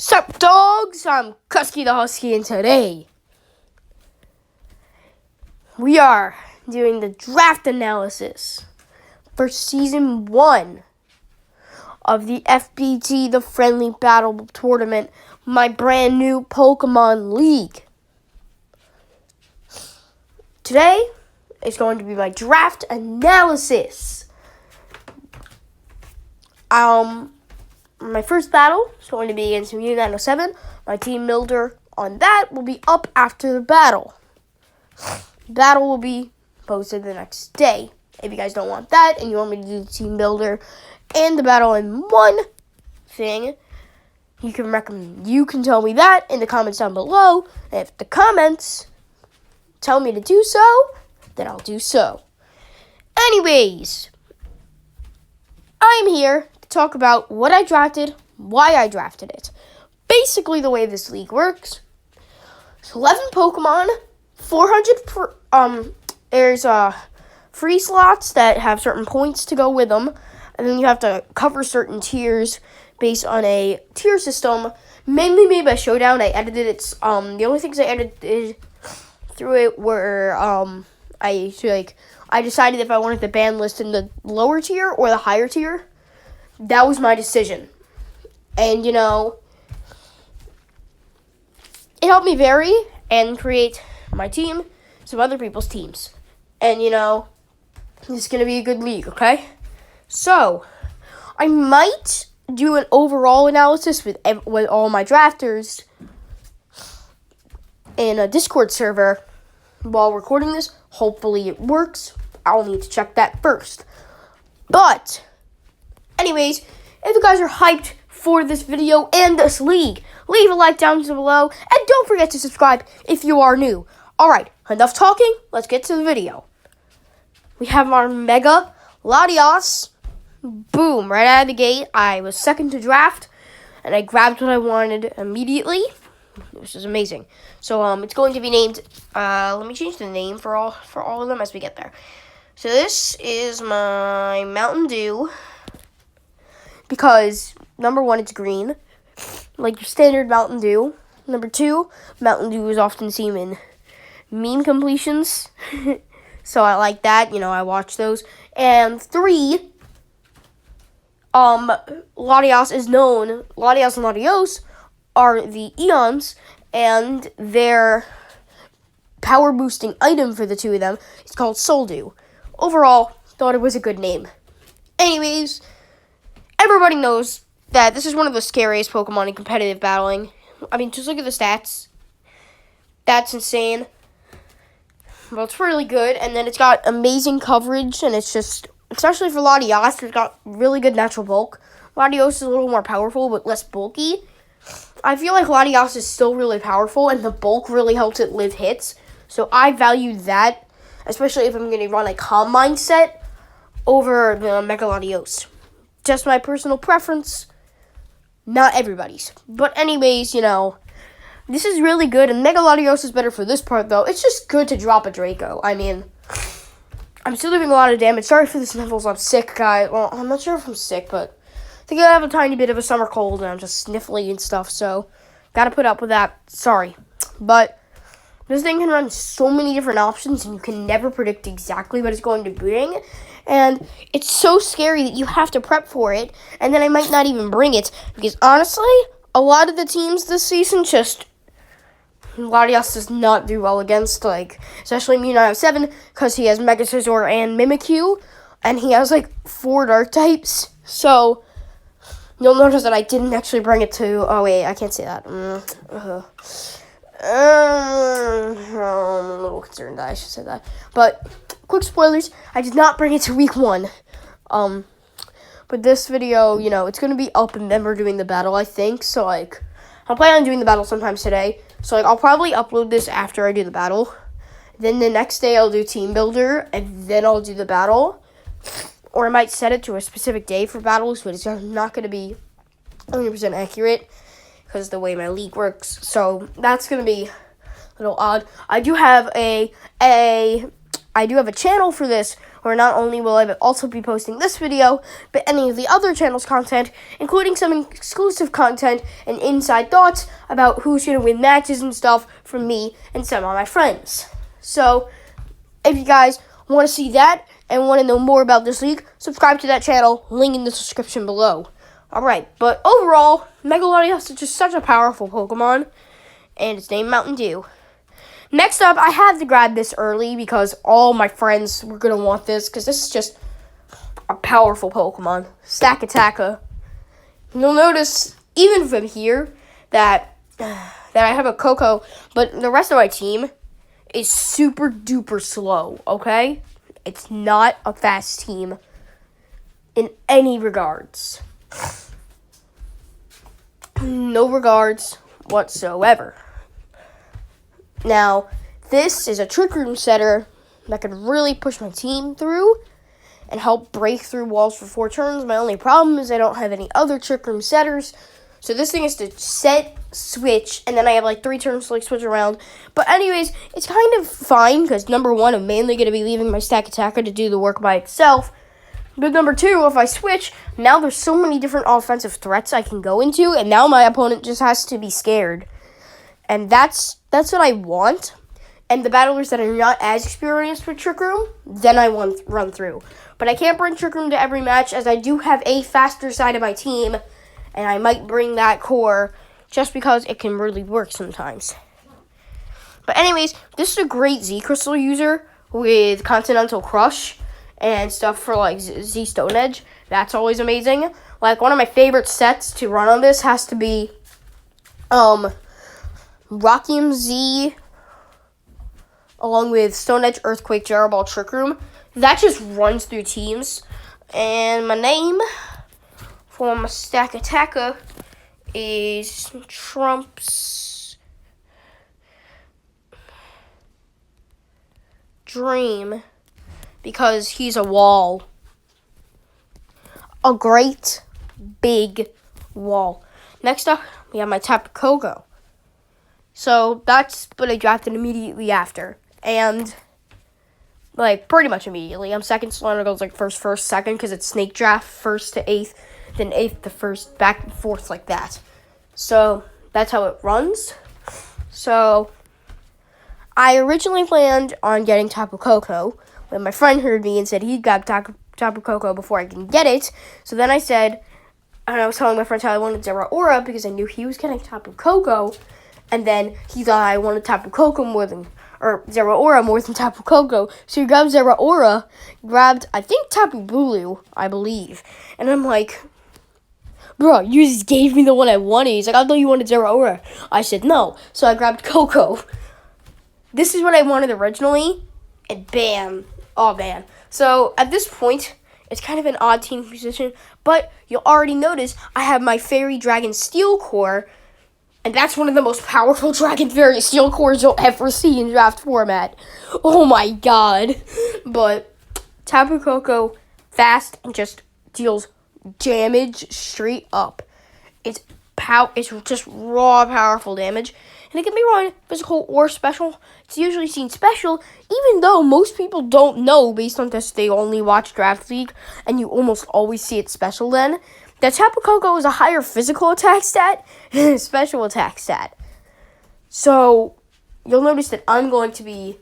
Sup, dogs? I'm Kusky the Husky, and today we are doing the draft analysis for Season 1 of the FBT, the Friendly Battle Tournament, my brand new Pokemon League. Today is going to be my draft analysis. My first battle is going to be against Mew 907. My team builder on that will be up after the battle. The battle will be posted the next day. If you guys don't want that and you want me to do the team builder and the battle in one thing, you can tell me that in the comments down below. And if the comments tell me to do so, then I'll do so. Anyways, I'm here to talk about what I drafted, why I drafted it. Basically, the way this league works, it's 11 Pokemon, 400 there's free slots that have certain points to go with them, and then you have to cover certain tiers based on a tier system mainly made by Showdown. I edited it. The only things I edited through it were I decided if I wanted the ban list in the lower tier or the higher tier. That was my decision. And, it helped me vary and create my team, some other people's teams. And, it's going to be a good league, okay? So, I might do an overall analysis with all my drafters in a Discord server while recording this. Hopefully it works. I'll need to check that first. But anyways, if you guys are hyped for this video and this league, leave a like down below, and don't forget to subscribe if you are new. Alright, enough talking, let's get to the video. We have our Mega Latios. Boom, right out of the gate, I was second to draft, and I grabbed what I wanted immediately, which is amazing. So, it's going to be named, let me change the name for all of them as we get there. So this is my Mountain Dew, because, number one, it's green, like your standard Mountain Dew. Number two, Mountain Dew is often seen in meme completions, so I like that, I watch those. And three, Latios and Latios are the Eons, and their power boosting item for the two of them is called Soul Dew. Overall, thought it was a good name. Anyways, everybody knows that this is one of the scariest Pokemon in competitive battling. I mean, just look at the stats. That's insane. Well, it's really good, and then it's got amazing coverage, and it's just, especially for Latios, it's got really good natural bulk. Latios is a little more powerful, but less bulky. I feel like Latios is still really powerful, and the bulk really helps it live hits. So I value that, especially if I'm going to run a calm mindset over the Mega Latios. Just my personal preference, not everybody's. But anyways, this is really good, and Mega Latios is better for this part, though. It's just good to drop a Draco. I mean, I'm still doing a lot of damage. Sorry for the sniffles. I'm sick, guys. Well, I'm not sure if I'm sick, but I think I have a tiny bit of a summer cold, and I'm just sniffly and stuff, so gotta put up with that. Sorry. But this thing can run so many different options, and you can never predict exactly what it's going to bring. And it's so scary that you have to prep for it, and then I might not even bring it, because honestly, a lot of the teams this season Latios does not do well against, especially Mew 907, because he has Mega Scizor and Mimikyu, and he has, 4 Dark types. So you'll notice that I didn't actually bring it to, oh wait, I can't say that. I'm a little concerned that I should say that. But, quick spoilers, I did not bring it to week 1. But this video, it's going to be up and then we're doing the battle, I think. So, I'll plan on doing the battle sometimes today. So, I'll probably upload this after I do the battle. Then the next day I'll do Team Builder, and then I'll do the battle. Or I might set it to a specific day for battles, but it's not going to be 100% accurate because of the way my league works. So that's going to be a little odd. I do have a channel for this where not only will I also be posting this video, but any of the other channel's content, including some exclusive content and inside thoughts about who's going to win matches and stuff from me and some of my friends. So, if you guys want to see that and want to know more about this league, subscribe to that channel, link in the description below. Alright, but overall, Megalodios is just such a powerful Pokemon, and it's named Mountain Dew. Next up, I had to grab this early because all my friends were going to want this, because this is just a powerful Pokemon. Stakataka. You'll notice, even from here, that I have a Coco, but the rest of my team is super duper slow, okay? It's not a fast team in any regards. No regards whatsoever. Now, this is a Trick Room setter that could really push my team through and help break through walls for 4 turns. My only problem is I don't have any other Trick Room setters. So this thing is to set, switch, and then I have like 3 turns to like switch around. But anyways, it's kind of fine because number 1, I'm mainly going to be leaving my Stakataka to do the work by itself. But number 2, if I switch, now there's so many different offensive threats I can go into, and now my opponent just has to be scared. And that's what I want. And the battlers that are not as experienced with Trick Room, then I want run through. But I can't bring Trick Room to every match, as I do have a faster side of my team, and I might bring that core just because it can really work sometimes. But anyways, this is a great Z Crystal user with Continental Crush and stuff for like Z Stone Edge. That's always amazing. Like one of my favorite sets to run on this has to be Rockium Z along with Stone Edge, Earthquake, Gyro Ball, Trick Room. That just runs through teams. And my name for my Stakataka is Trump's Dream, because he's a wall. A great big wall. Next up, we have my Tapu Koko. So that's what I drafted immediately after. And like pretty much immediately. I'm second, so it goes like first, second, because it's snake draft, 1st to 8th, then 8th to 1st, back and forth like that. So that's how it runs. So I originally planned on getting Tapu Koko when my friend heard me and said he'd got Tapu Koko before I can get it. So then I said, and I was telling my friends how I wanted Zeraora because I knew he was getting Tapu Koko, and then he thought I wanted Tapu Koko Zeraora more than Tapu Koko. So he grabbed Zeraora, grabbed, I think, Tapu Bulu, I believe. And I'm like, bro, you just gave me the one I wanted. He's like, I thought you wanted Zeraora. I said no. So I grabbed Koko. This is what I wanted originally, and bam. Oh, man. So at this point, it's kind of an odd team position, but you'll already notice I have my Fairy Dragon Steel Core, and that's one of the most powerful Dragon Fairy Steel Cores you'll ever see in draft format. Oh my god. But Tapu Koko, fast and just deals damage straight up. It's just raw powerful damage. And it can be run physical or special. It's usually seen special, even though most people don't know based on this. They only watch Draft League, and you almost always see it special then. That Tapu Koko is a higher physical attack stat and a special attack stat. So you'll notice that I'm going to be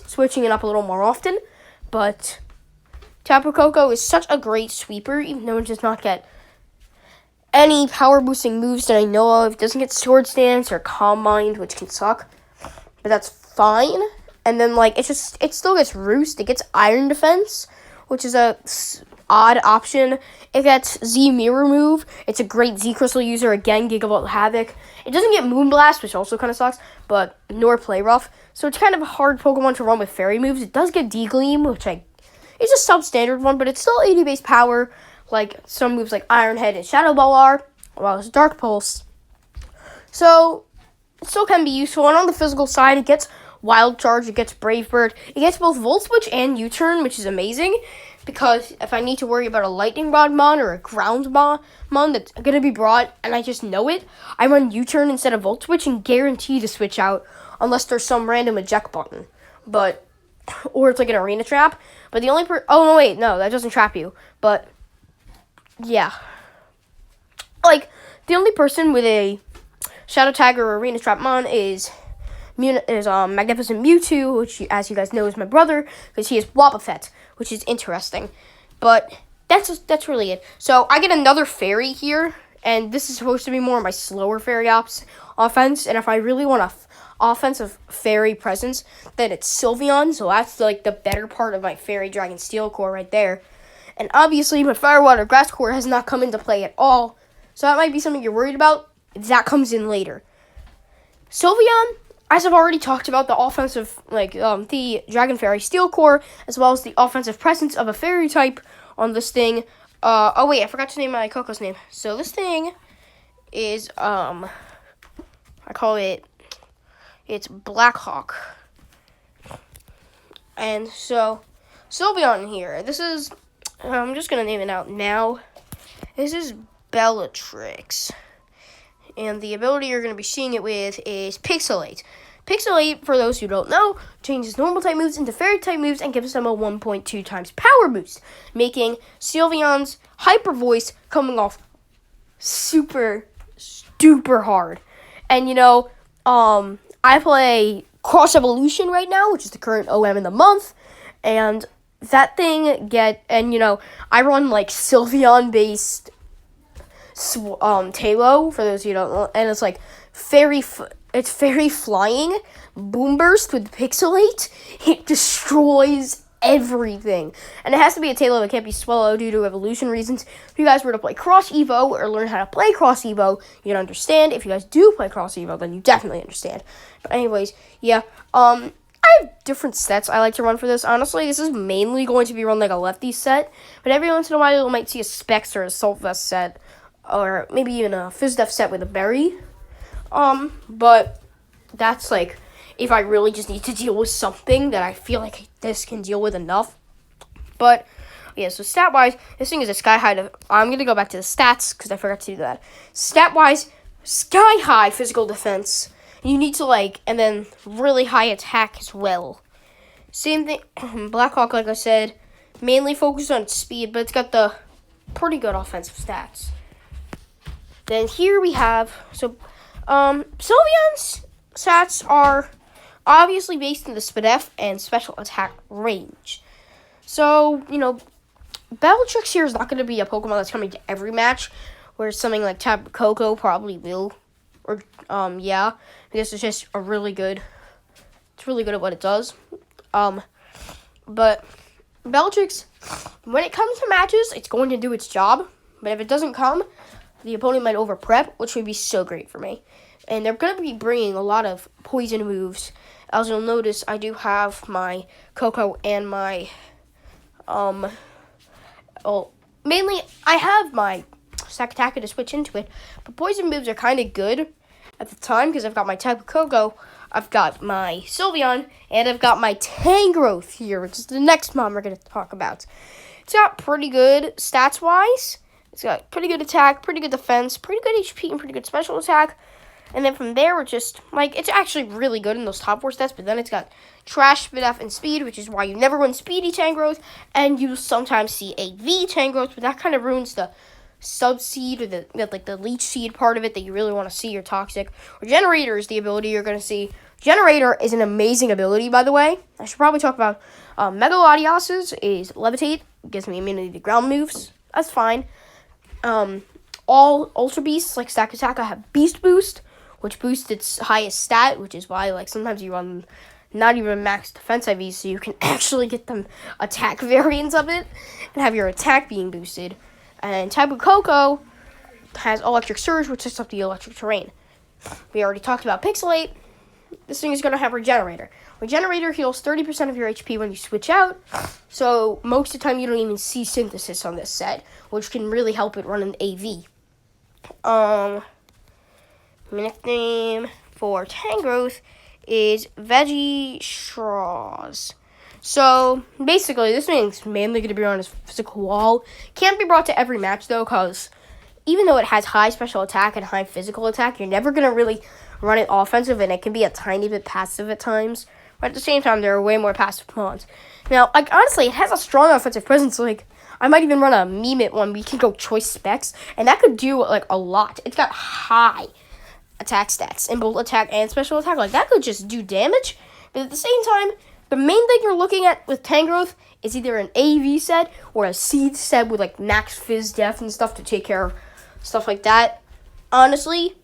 switching it up a little more often. But Tapu Koko is such a great sweeper, even though it does not get any power boosting moves that I know of. It doesn't get Swords Dance or Calm Mind, which can suck, but that's fine. And then like it still gets Roost. It gets Iron Defense, which is a odd option. It gets Z Mirror Move. It's a great Z Crystal user. Again, Gigavolt Havoc. It doesn't get Moonblast, which also kind of sucks, but nor Play Rough. So it's kind of a hard Pokemon to run with Fairy moves. It does get D-Gleam, which it's a substandard one, but it's still 80 base power. Like some moves like Iron Head and Shadow Ball are, while it's Dark Pulse. So it still can be useful. And on the physical side, it gets Wild Charge, it gets Brave Bird, it gets both Volt Switch and U-Turn, which is amazing. Because if I need to worry about a Lightning Rod Mon or a Ground Mon that's going to be brought, and I just know it, I run U-Turn instead of Volt Switch and guarantee to switch out unless there's some random eject button. But or it's like an arena trap. But the only oh no, wait, no, that doesn't trap you. But yeah, like the only person with a shadow tag or arena trap mon is Magnificent Mewtwo, which, as you guys know, is my brother, because he is Wobbuffet, which is interesting. But that's really it. So I get another fairy here, and this is supposed to be more of my slower fairy offense. And if I really want a offensive fairy presence, then it's Sylveon. So that's like the better part of my Fairy Dragon Steel core right there. And obviously, my Fire Water Grass core has not come into play at all. So that might be something you're worried about. That comes in later. Sylveon, as I've already talked about, the offensive, the Dragon Fairy Steel core, as well as the offensive presence of a fairy type on this thing. Oh wait, I forgot to name my Coco's name. So this thing is, I call it's Blackhawk. And so, Sylveon here. This is, I'm just going to name it out now. This is Bellatrix. And the ability you're going to be seeing it with is Pixelate. Pixelate, for those who don't know, changes normal type moves into fairy type moves and gives them a 1.2 times power boost, making Sylveon's hyper voice coming off super hard. And I play Cross Evolution right now, which is the current OM in the month, and that thing I run like Sylveon based Talo, for those who don't know, and it's like it's fairy flying, boom burst with Pixelate. It destroys everything. And it has to be a Talo, it can't be Swellow due to evolution reasons. If you guys were to play Cross Evo or learn how to play Cross Evo, you'd understand. If you guys do play Cross Evo, then you definitely understand. But anyways, yeah, I have different sets I like to run for this. Honestly, this is mainly going to be run like a lefty set, but every once in a while you might see a Specs or a Assault Vest set, or maybe even a Fizdef set with a berry. But that's like if I really just need to deal with something that I feel like this can deal with enough. But yeah, so stat-wise, this thing is a sky-high. I'm going to go back to the stats because I forgot to do that. Stat-wise, sky-high physical defense. You need to and then really high attack as well. Same thing, Blackhawk, like I said, mainly focused on speed, but it's got the pretty good offensive stats. Then here we have, Sylveon's stats are obviously based on the SpDef and special attack range. So, Bellatrix here is not going to be a Pokemon that's coming to every match, where something like Tapu Koko probably will. Or, because it's just it's really good at what it does. But Bellatrix, when it comes to matches, it's going to do its job. But if it doesn't come, the opponent might over-prep, which would be so great for me. And they're going to be bringing a lot of poison moves. As you'll notice, I do have my Coco and my, mainly, I have my Sakataka to switch into it. But poison moves are kind of good at the time, because I've got my Tapu Koko, I've got my Sylveon, and I've got my Tangrowth here, which is the next mon we're going to talk about. It's got pretty good stats-wise. It's got pretty good attack, pretty good defense, pretty good HP, and pretty good special attack. And then from there, we're just, it's actually really good in those top 4 stats, but then it's got Trash, SpDef, and Speed, which is why you never run Speedy Tangrowth, and you sometimes see a V Tangrowth, but that kind of ruins the Sub-Seed, or the Leech Seed part of it that you really want to see, or Toxic. Or Generator is the ability you're going to see. Generator is an amazing ability, by the way. I should probably talk about Mega Latias's is Levitate, gives me immunity to ground moves. That's fine. All Ultra Beasts, like Sakataka, have Beast Boost, which boosts its highest stat, which is why, sometimes you run not even max defense IVs, so you can actually get them attack variants of it, and have your attack being boosted. And Tapu Koko has Electric Surge, which sets up the electric terrain. We already talked about Pixelate. This thing is going to have Regenerator. Regenerator heals 30% of your HP when you switch out, so most of the time you don't even see Synthesis on this set, which can really help it run an AV. Nickname for Tangrowth is Veggie Straws. So, basically, this thing's mainly going to be on his physical wall. Can't be brought to every match, though, because even though it has high special attack and high physical attack, you're never going to really run it offensive, and it can be a tiny bit passive at times. but at the same time, there are way more passive mons. Now, like, honestly, it has a strong offensive presence. Like, I might even run a meme it one. We can go choice specs, and that could do, like, a lot. It's got high attack stats in both attack and special attack. Like, that could just do damage. But at the same time, the main thing you're looking at with Tangrowth is either an AV set or a seed set with, like, max fizz def and stuff to take care of stuff like that. Honestly,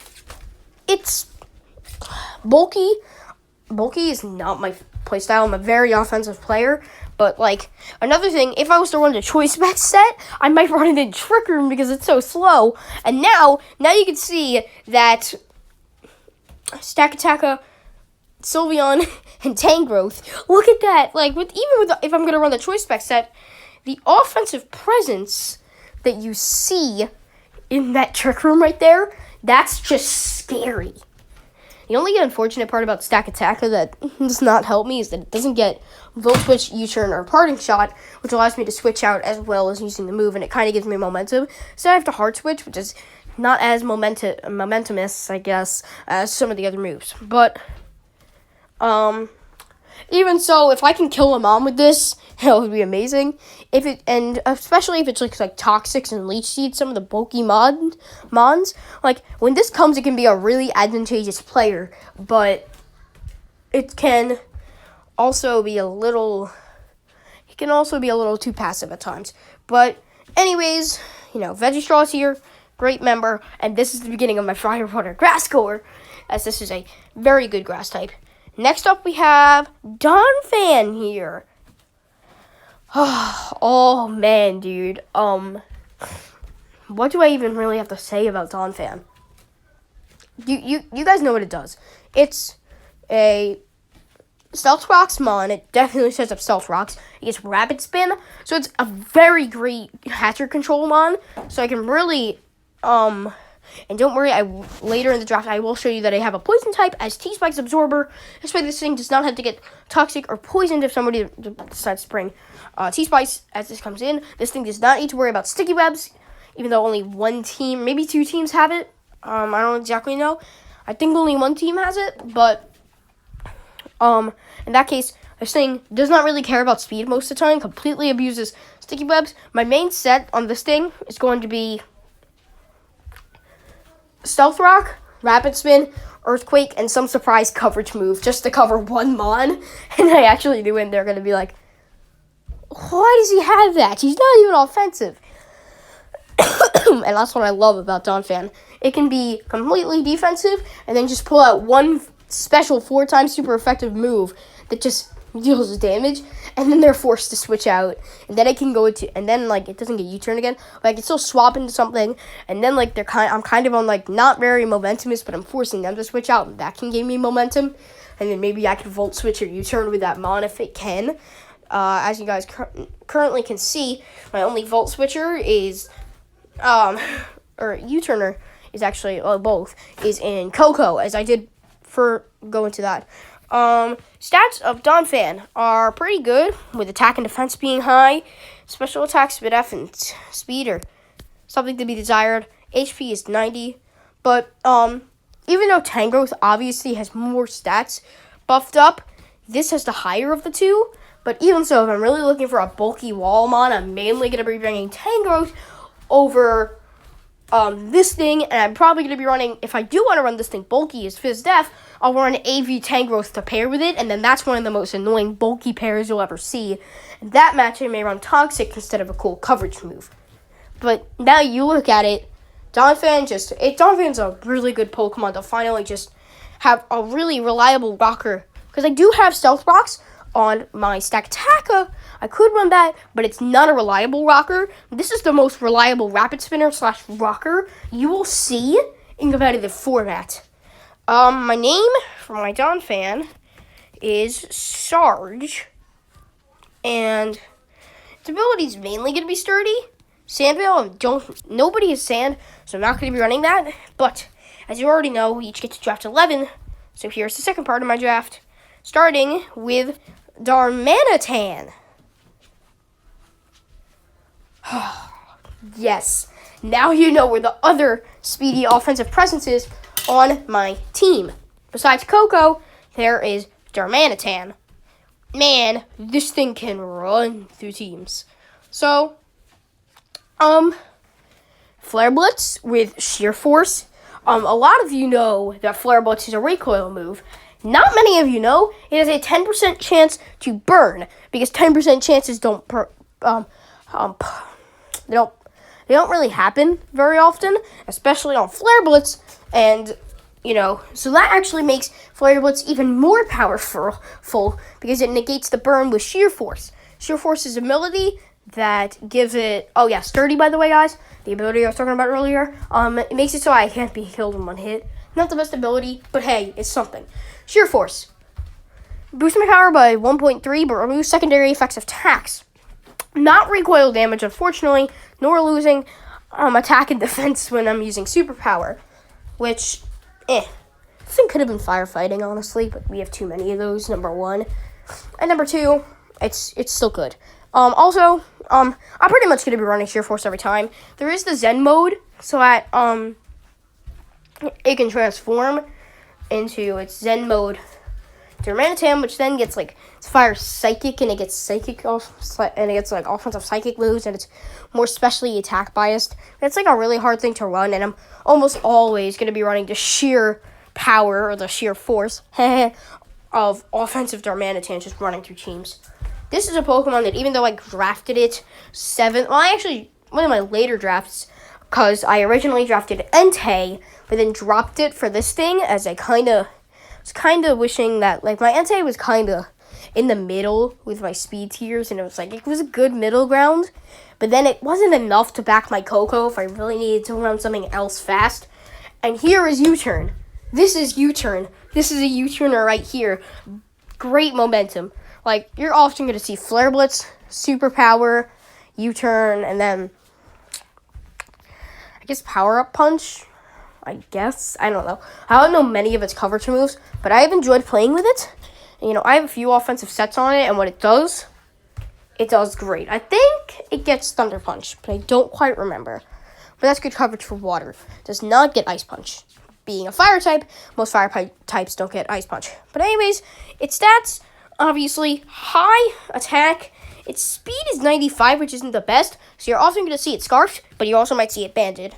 it's bulky. Bulky is not my playstyle. I'm a very offensive player. But, like, another thing, if I was to run the choice spec set, I might run it in Trick Room because it's so slow. And now you can see that Stakataka, Sylveon, and Tangrowth. Look at that. Like, if I'm going to run the choice spec set, the offensive presence that you see in that Trick Room right there, that's just scary. The only unfortunate part about Stakataka that does not help me is that it doesn't get Volt Switch, U-Turn, or Parting Shot, which allows me to switch out as well as using the move, and it kind of gives me momentum. So I have to Hard Switch, which is not as momentumous, I guess, as some of the other moves. But, even so, if I can kill a mom with this, it would be amazing. And especially if it's like Toxics and Leech Seed, some of the bulky mons. Like, when this comes, it can be a really advantageous player, but it can also be a little too passive at times. But anyways, Vegistraw's here, great member, and this is the beginning of my Fire Water Grass Core, as this is a very good grass type. Next up, we have Donphan here. Oh, man, dude. What do I even really have to say about Donphan? You guys know what it does. It's a Stealth Rocks mon. It definitely sets up Stealth Rocks. It gets Rapid Spin, so it's a very great Hatcher Control mon. So I can really, and don't worry, later in the draft, I will show you that I have a Poison type as T-Spike's Absorber. This way, this thing does not have to get toxic or poisoned if somebody decides to bring T-Spikes as this comes in. This thing does not need to worry about Sticky Webs, even though only one team, maybe two teams have it. I don't exactly know. I think only one team has it, but in that case, this thing does not really care about speed most of the time, completely abuses Sticky Webs. My main set on this thing is going to be Stealth Rock, Rapid Spin, Earthquake, and some surprise coverage move just to cover one mon. And I actually knew it. They're going to be like, why does he have that? He's not even offensive. And that's what I love about Donphan. It can be completely defensive and then just pull out one special 4x super effective move that just deals damage, and then they're forced to switch out, and then it can go into, and then like it doesn't get U-turn again, but I can still swap into something, and then like I'm kind of on like not very momentumous, but I'm forcing them to switch out, and that can give me momentum, and then maybe I can Volt Switch or U-turn with that mon if it can. As you guys currently can see, my only Volt Switcher is, or U-turner is actually, both, is in Coco, as I did go into that. Stats of Donphan are pretty good, with attack and defense being high. Special attack, speed F, and speed are something to be desired. HP is 90, but even though Tangrowth obviously has more stats buffed up, this has the higher of the two. But even so, if I'm really looking for a bulky wall mon, I'm mainly going to be bringing Tangrowth over this thing, and I'm probably going to be running, if I do want to run this thing bulky as Fizz Def, I'll run AV Tangrowth to pair with it, and then that's one of the most annoying bulky pairs you'll ever see. In that match, I may run Toxic instead of a cool coverage move. But now you look at it, Donphan's a really good Pokemon to finally just have a really reliable rocker. Because I do have Stealth Rocks on my Stakataka. I could run that, but it's not a reliable rocker. This is the most reliable Rapid Spinner / rocker you will see in competitive format. My name for my Donphan is Sarge, and its ability is mainly going to be Sturdy. Sandvale, nobody is Sand, so I'm not going to be running that. But as you already know, we each get to draft 11. So here's the second part of my draft, starting with Darmanitan. Yes, now you know where the other speedy offensive presence is on my team. Besides Coco, there is Darmanitan. man, this thing can run through teams. So, Flare Blitz with Sheer Force. A lot of you know that Flare Blitz is a recoil move. Not many of you know it has a 10% chance to burn, because 10% chances don't they don't really happen very often, especially on Flare Blitz, and so that actually makes Flare Blitz even more powerful because it negates the burn with Sheer Force. Sheer Force's ability that gives it, Sturdy, by the way, guys, the ability I was talking about earlier, it makes it so I can't be killed in one hit. Not the best ability, but hey, it's something. Sheer Force. Boost my power by 1.3, but remove secondary effects of attacks. Not recoil damage, unfortunately, nor losing attack and defense when I'm using superpower, which, this thing could have been firefighting, honestly, but we have too many of those, number one. And number two, it's still good. Also, I'm pretty much going to be running Sheer Force every time. There is the Zen mode, so that, it can transform into its Zen mode Darmanitan, which then gets, it's fire psychic, and it gets psychic, and it gets, offensive psychic moves, and it's more specially attack biased. It's, a really hard thing to run, and I'm almost always going to be running the sheer power, or the sheer force, of offensive Darmanitan just running through teams. This is a Pokemon that, even though I drafted it one of my later drafts, because I originally drafted Entei, but then dropped it for this thing, as I was kind of wishing that, my Entei was kind of in the middle with my speed tiers, and it was a good middle ground, but then it wasn't enough to back my Coco if I really needed to run something else fast. And here is U-Turn. This is U-Turn. This is a U-Turner right here. Great momentum. You're often going to see Flare Blitz, Superpower, U-Turn, and then, I guess, Power-Up Punch. I don't know. I don't know many of its coverage moves, but I have enjoyed playing with it. I have a few offensive sets on it, and what it does great. I think it gets Thunder Punch, but I don't quite remember. But that's good coverage for water. It does not get Ice Punch. Being a fire type, most fire types don't get Ice Punch. But anyways, its stats, obviously, high attack. Its speed is 95, which isn't the best, so you're often going to see it Scarfed, but you also might see it Banded.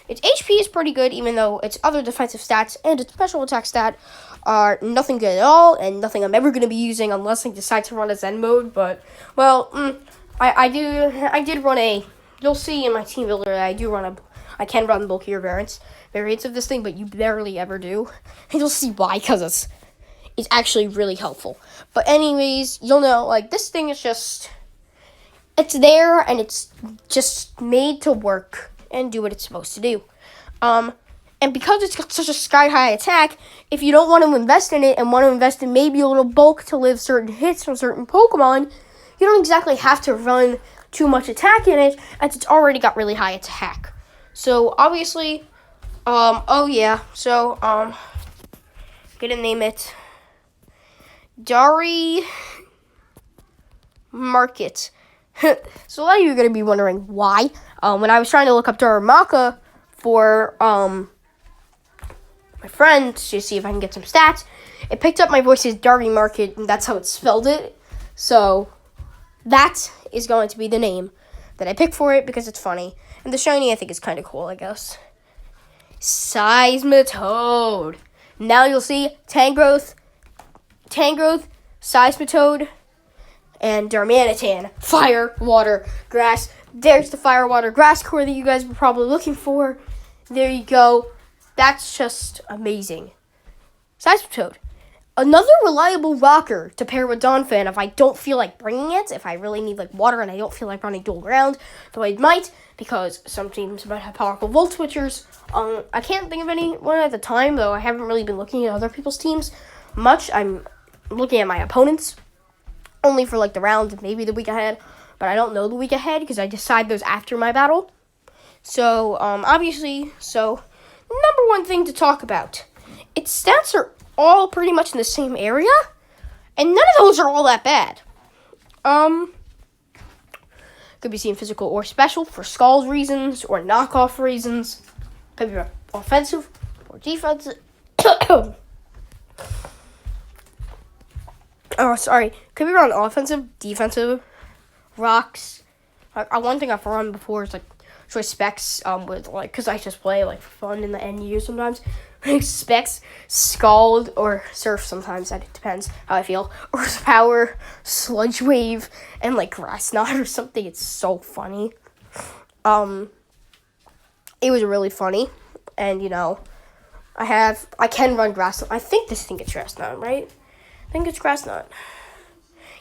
Its HP is pretty good, even though its other defensive stats and its special attack stat are nothing good at all, and nothing I'm ever going to be using unless I decide to run a Zen mode. But, I did run you'll see in my team builder that I can run bulkier variants of this thing, but you barely ever do. And you'll see why, because it's actually really helpful. But anyways, you'll know, this thing is it's there, and it's just made to work and do what it's supposed to do. And because it's got such a sky-high attack, if you don't want to invest in it and want to invest in maybe a little bulk to live certain hits from certain Pokemon, you don't exactly have to run too much attack in it, as it's already got really high attack. So, obviously, gonna name it Dari Market. So a lot of you are going to be wondering why. When I was trying to look up Darumaka for my friend to see if I can get some stats, it picked up my voice's Dari Market, and that's how it spelled it. So that is going to be the name that I picked for it because it's funny. And the shiny I think is kind of cool, I guess. Seismitoad. Now you'll see Tangrowth, Seismitoad, and Darmanitan. Fire, water, grass. There's the fire, water, grass core that you guys were probably looking for. There you go. That's just amazing. Seismitoad. Another reliable rocker to pair with Donphan if I don't feel like bringing it, if I really need water and I don't feel like running dual ground, though I might, because some teams might have powerful Volt Switchers. I can't think of anyone at the time, though I haven't really been looking at other people's teams much. I'm looking at my opponents, only for the round and maybe the week ahead, but I don't know the week ahead because I decide those after my battle. So, obviously, number one thing to talk about. Its stats are all pretty much in the same area, and none of those are all that bad. Could be seen physical or special for Skull's reasons or knockoff reasons. Could be offensive or defensive. Oh, sorry. Could be run offensive, defensive, rocks. One thing I've run before is like choice specs. With like, cause I just play like for fun in the NU sometimes. Specs, scald, or surf sometimes. That depends how I feel. Or power, sludge wave, and like grass knot or something. It's so funny. It was really funny, and I can run grass knot. I think this thing gets grass knot, right? I think it's grass knot.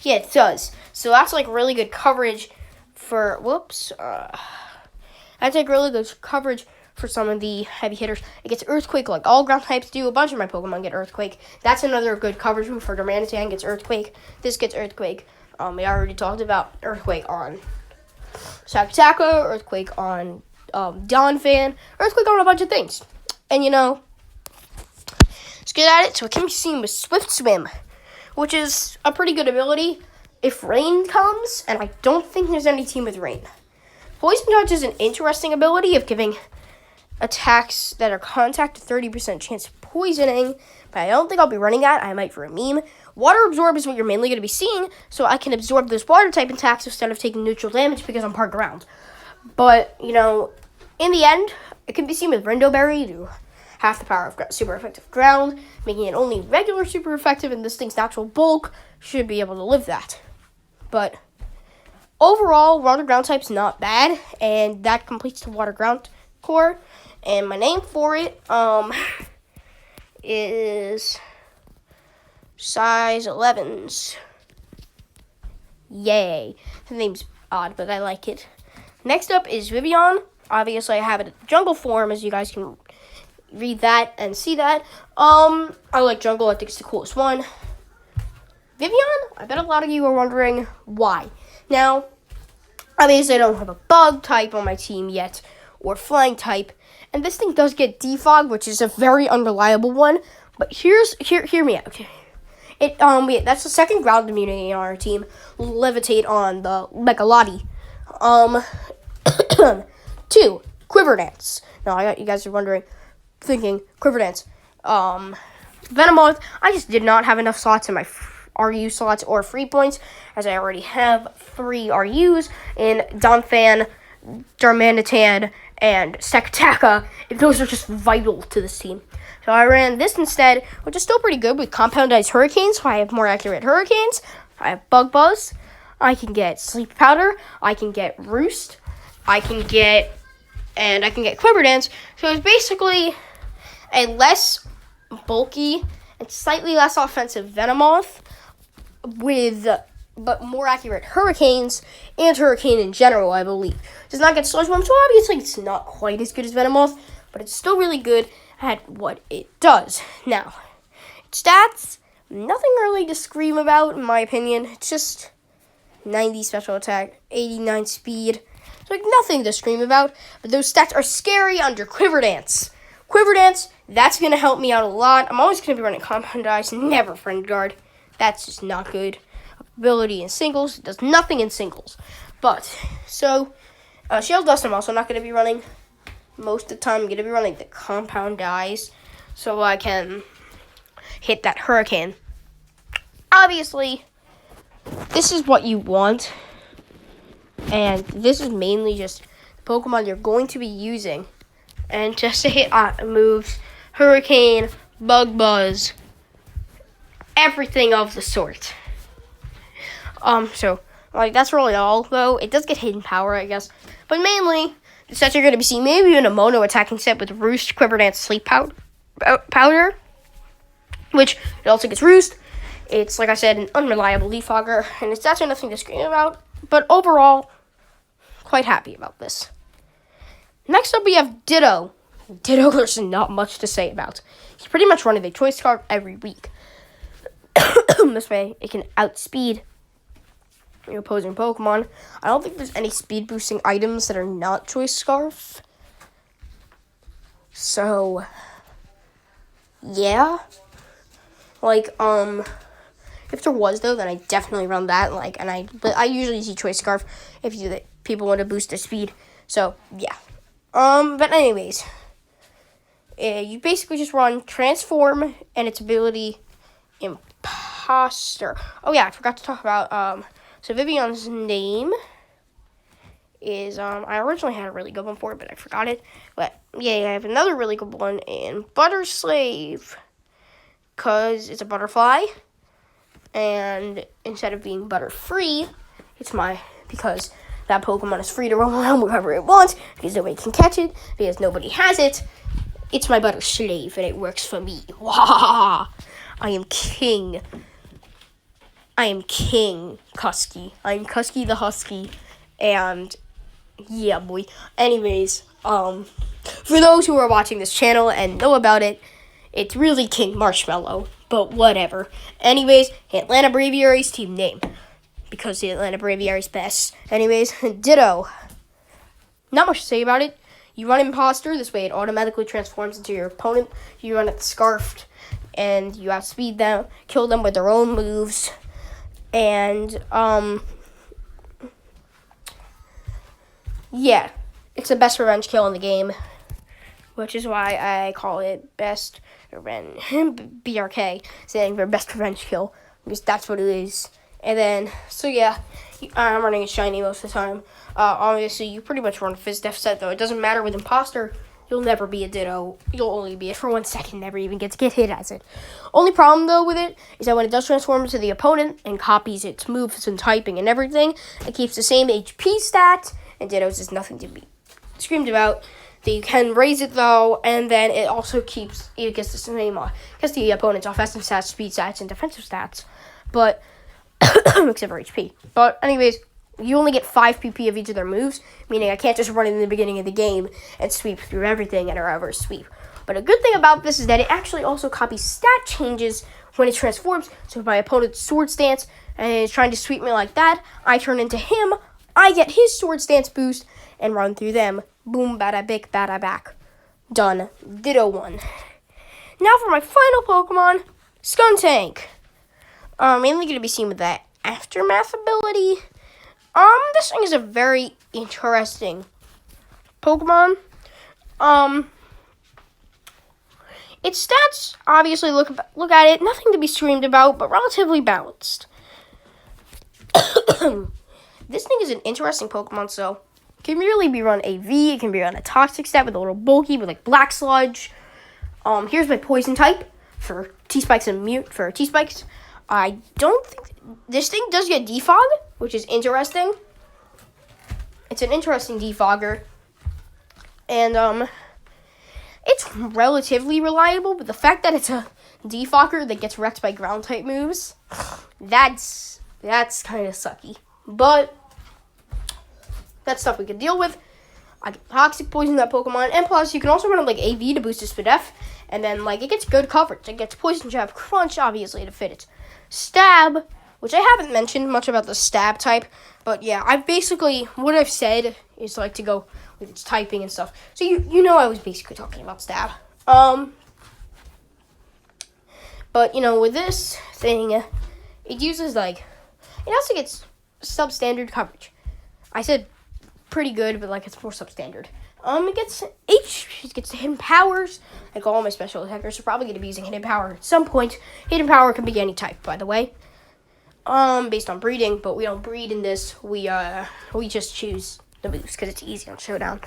Yeah, it does. So that's like really good coverage for that's like really good coverage for some of the heavy hitters. It gets Earthquake like all ground types do. A bunch of my Pokemon get Earthquake. That's another good coverage move for Darmanitan. Gets Earthquake. This gets Earthquake. We already talked about Earthquake on Sakataka, Earthquake on Donphan, Earthquake on a bunch of things. And let's get at it. So it can be seen with Swift Swim, which is a pretty good ability if rain comes, and I don't think there's any team with rain. Poison Dodge is an interesting ability of giving attacks that are contact a 30% chance of poisoning, but I don't think I'll be running that. I might for a meme. Water Absorb is what you're mainly going to be seeing, so I can absorb those water type attacks instead of taking neutral damage because I'm part ground. But, in the end, it can be seen with Rindo Berry to half the power of super effective ground, making it only regular super effective, and this thing's natural bulk should be able to live that. But overall, water ground type's not bad, and that completes the water ground core. And my name for it is size 11s. Yay. The name's odd, but I like it. Next up is Vivian. Obviously, I have it in jungle form, as you guys can read that and see that. I like jungle. I think it's the coolest one. Vivian, I bet a lot of you are wondering why. Now, obviously, I don't have a bug type on my team yet, or flying type, and this thing does get defog, which is a very unreliable one. But hear me out. That's the second ground immunity on our team. Levitate on the Mega-Lottie. 2, Quiver Dance. Now, you guys are thinking, Quiver Dance. Venomoth, I just did not have enough slots in my RU slots or free points, as I already have 3 RUs in Donphan, Darmanitan, and Sakataka. Those are just vital to this team. So I ran this instead, which is still pretty good with compoundized Hurricanes, so I have more accurate Hurricanes. I have Bug Buzz. I can get Sleep Powder. I can get Roost. I can get Quiver Dance. So it's basically a less bulky and slightly less offensive Venomoth but more accurate Hurricanes and Hurricane in general, I believe. Does not get Sludge Bomb, so obviously it's not quite as good as Venomoth, but it's still really good at what it does. Now, stats, nothing really to scream about, in my opinion. It's just 90 special attack, 89 speed. It's like nothing to scream about, but those stats are scary under Quiver Dance. Quiver Dance, that's going to help me out a lot. I'm always going to be running Compound Ice, never Friend Guard. That's just not good. Ability in singles, it does nothing in singles. But, Shield Dust I'm also not going to be running. Most of the time, I'm going to be running the Compound Eyes so I can hit that Hurricane. Obviously, this is what you want. And this is mainly just the Pokemon you're going to be using. And just to hit moves, Hurricane, Bug Buzz, everything of the sort. That's really all, though. It does get hidden power, I guess. But mainly, the sets you're going to be seeing, maybe even a mono attacking set with Roost, Quiver Dance, Sleep Powder, which it also gets Roost. It's, like I said, an unreliable defogger, and it's actually nothing to scream about. But overall, quite happy about this. Next up, we have Ditto. Ditto, there's not much to say about. He's pretty much running the Choice Scarf every week. This way, it can outspeed your opposing Pokemon. I don't think there's any speed boosting items that are not Choice Scarf. So, yeah. If there was, though, then I definitely run that. But I usually see Choice Scarf if people want to boost their speed. So, yeah. But anyways, you basically just run Transform and its ability Empower. imposter. Oh yeah, I forgot to talk about so Vivian's name is I originally had a really good one for it, but I forgot it. But yeah, I have another really good one in Butter Slave, cause it's a butterfly, and instead of being butter free, because that Pokemon is free to roam around wherever it wants, because nobody can catch it, because nobody has it. It's my Butter Slave, and it works for me. Wah! I am king. I am King Kusky. I'm Kusky the Husky, and yeah, boy. Anyways, for those who are watching this channel and know about it, it's really King Marshmallow, but whatever. Anyways, Atlanta Braviaries team name, because the Atlanta Braviaries best. Anyways, Ditto. Not much to say about it. You run Imposter, this way it automatically transforms into your opponent. You run it Scarfed, and you outspeed them, kill them with their own moves, and, yeah, it's the best revenge kill in the game, which is why I call it best revenge, BRK, standing for best revenge kill, because that's what it is. And then, so yeah, I'm running a shiny most of the time. Obviously, you pretty much run a Fizz Def set, though. It doesn't matter with Imposter. You'll never be a Ditto. You'll only be it for 1 second, never even get hit as it. Only problem, though, with it is that when it does transform into the opponent and copies its moves and typing and everything, it keeps the same HP stat, and Ditto's is nothing to be screamed about. You can raise it, though, and then it also gets the same, gets the opponent's offensive stats, speed stats, and defensive stats, but except for HP. But anyways, you only get 5 PP of each of their moves, meaning I can't just run it in the beginning of the game and sweep through everything and a reverse sweep. But a good thing about this is that it actually also copies stat changes when it transforms. So if my opponent's sword stance and is trying to sweep me like that, I turn into him, I get his sword stance boost and run through them. Boom, bada bick, bada back. Done. Ditto 1. Now for my final Pokemon, Skuntank. Mainly going to be seen with that Aftermath ability. This thing is a very interesting Pokemon. Its stats, obviously, look at it, nothing to be screamed about, but relatively balanced. This thing is an interesting Pokemon, so it can really be run AV, it can be run a Toxic stat with a little bulky, with like Black Sludge. Here's my Poison type for T-Spikes and Mute for T-Spikes. I don't think this thing does get defog, which is interesting. It's an interesting defogger, and it's relatively reliable. But the fact that it's a defogger that gets wrecked by ground type moves, that's kind of sucky. But that's stuff we can deal with. I can Toxic Poison that Pokemon, and plus you can also run it like AV to boost its SPDF, and then like it gets good coverage. It gets Poison Jab, Crunch, obviously to fit its Stab, which I haven't mentioned much about the Stab type, but yeah, what I've said is like to go with its typing and stuff. So you know I was basically talking about Stab. But with this thing, it uses it also gets substandard coverage. I said pretty good, but it's more substandard. It gets hidden powers. Like all my special attackers are probably going to be using hidden power at some point. Hidden power can be any type, by the way. Based on breeding, but we don't breed in this. We just choose the moves because it's easy on Showdown.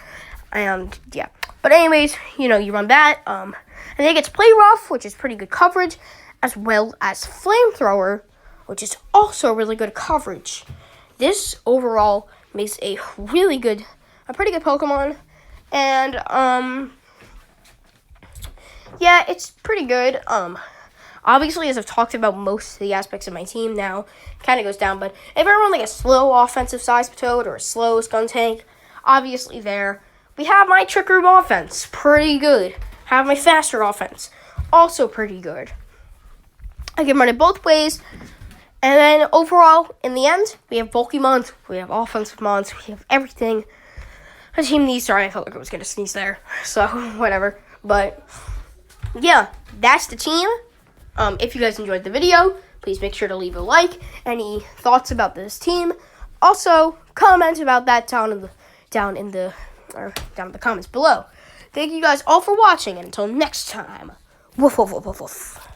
And yeah. But anyways, you run that. And then it gets Play Rough, which is pretty good coverage, as well as Flamethrower, which is also really good coverage. This overall makes a pretty good Pokemon. And, yeah, it's pretty good. Obviously, as I've talked about most of the aspects of my team now, it kind of goes down. But if I run a slow offensive size Toad or a slow Skuntank, obviously we have my Trick Room offense, pretty good. Have my faster offense, also pretty good. I can run it both ways. And then overall, in the end, we have bulky mons, we have offensive mons, we have everything. The team needs. Sorry, I felt like I was going to sneeze there. So, whatever. But, yeah, that's the team. If you guys enjoyed the video, please make sure to leave a like. Any thoughts about this team? Also, comment about that down in the comments below. Thank you guys all for watching, and until next time. Woof, woof, woof, woof, woof.